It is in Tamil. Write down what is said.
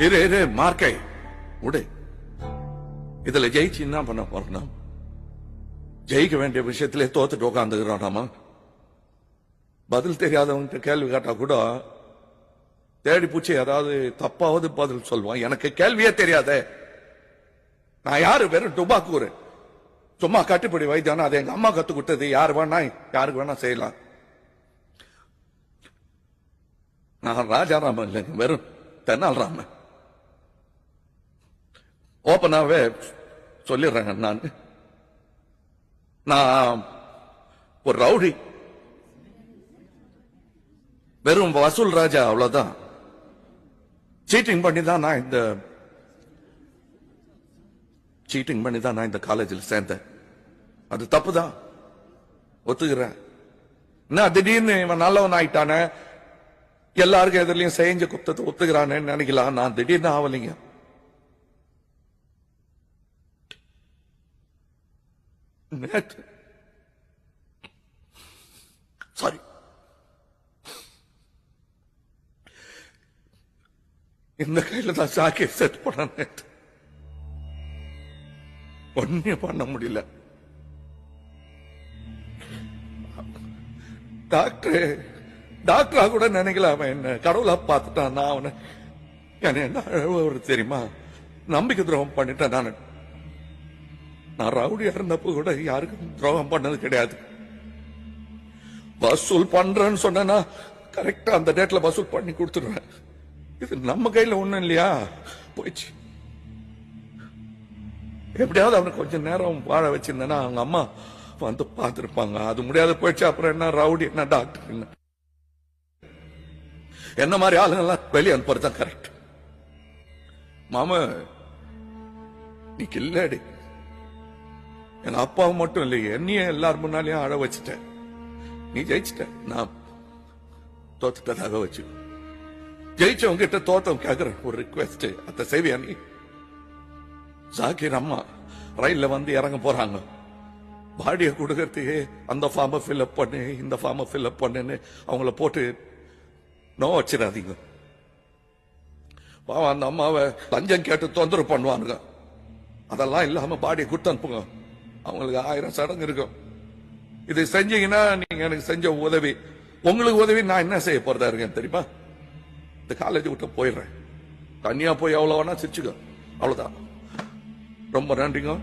இரு இரு மார்க்கை விடு. இதுல ஜெயிச்சு என்ன பண்ண போறோம்? ஜெயிக்க வேண்டிய விஷயத்திலே தோத்துட்டு உட்காந்துக்கிறானாமா. பதில் தெரியாதவங்கிட்ட கேள்வி கேட்டா கூட தேடி பூச்சி ஏதாவது தப்பாவது பதில் சொல்லுவான். எனக்கு கேள்வியே தெரியாதே. நான் யாரு? வெறும் டுபாக்கூரு. சும்மா கட்டுப்படி வைத்தியானா அது எங்க அம்மா கத்து கொடுத்தது. யாருக்கு வேணா செய்யலாம். நான் ராஜாராமன் இல்லைங்க, வெறும் தென்னாலிராமன். ஓப்பனாவே சொல்லிடுறேன். நான் ஒரு ரவுடி, வெறும் வசூல் ராஜா, அவ்வளவுதான். சீட்டிங் பண்ணி தான் நான் இந்த காலேஜில் சேர்ந்தேன். அது தப்புதான், ஒத்துக்கிறேன். என்ன திடீர்னு இவன் நல்லவன் ஆயிட்டானே, எல்லாருக்கும் எதிரிலையும் செஞ்ச குத்தத்தை ஒத்துக்கிறானேன்னு நினைக்கலாம். நான் திடீர்னு ஆவலிங்க. நேற்று சாரி இந்த கையில தான் சாக்கி செட் பண்ண. ஒன்னே பண்ண முடியல. டாக்டரா கூட நினைக்கல. அவன் என்ன கடவுளா பார்த்துட்டான். நான் அவனை என்ன அழுவ தெரியுமா? நம்பிக்கை துரோகம் பண்ணிட்டேன். நான் ரவுடியா இருந்தப்ப கூட யாருக்கும் துரோகம் பண்ணது கிடையாது. வசூல் பண்றேன்னு சொன்னா கரெக்டா அந்த டேட்ல வசூல் பண்ணி கொடுத்துருவேன். இது நம்ம கையில ஒண்ணும் இல்லையா? போயிடுச்சு. எப்படியாவது அவனுக்கு கொஞ்சம் நேரம் வாழ வச்சிருந்தேன்னா அவங்க அம்மா வந்து பார்த்திருப்பாங்க. அது முடியாத போயிடுச்சு. அப்புறம் என்ன ரவுடி, என்ன டாக்டர், என்ன மாதிரி ஆளுங்கெல்லாம் வெளியே அனுப்புறதுதான் கரெக்ட். மாமா நீ கில்லாடி. என் அப்பாவும் மட்டும் இல்லையே, என்னையும் எல்லாரும் முன்னாலேயும் அழ வச்சுட்டேன். நீ ஜெயிச்சிட்ட, நான் தோத்துட்டதாக வச்சு. ஜெயிச்சவங்க கிட்ட தோத்தவங்க கேக்குறேன் ஒரு ரிக்வெஸ்ட். அத செய்வியா நீ? ஜாகிர் அம்மா ரயில்ல வந்து இறங்க போறாங்க. பாடியை கொடுக்கறதுக்கு அந்த ஃபார்மை ஃபில்அப் பண்ணு, இந்த ஃபார்மை ஃபில்அப் பண்ணுன்னு அவங்கள போட்டு நோ வச்சிடாதீங்க. பாவம் அந்த அம்மாவை லஞ்சம் கேட்டு தொந்தரவு பண்ணுவானுங்க. அதெல்லாம் இல்லாம பாடியை கொடுத்து அனுப்புங்க. அவங்களுக்கு 1000 சடங்கு இருக்கும். இது செஞ்சீங்கன்னா நீங்க எனக்கு செஞ்ச உதவி. உங்களுக்கு உதவி நான் என்ன செய்ய போறதா இருக்கேன் தெரியுமா? இந்த காலேஜ் விட்டு போயிடுறேன். தனியா போய் எவ்வளவு வேணா சிரிச்சுக்க, அவ்வளவுதான். ரொம்ப நன்றிங்க.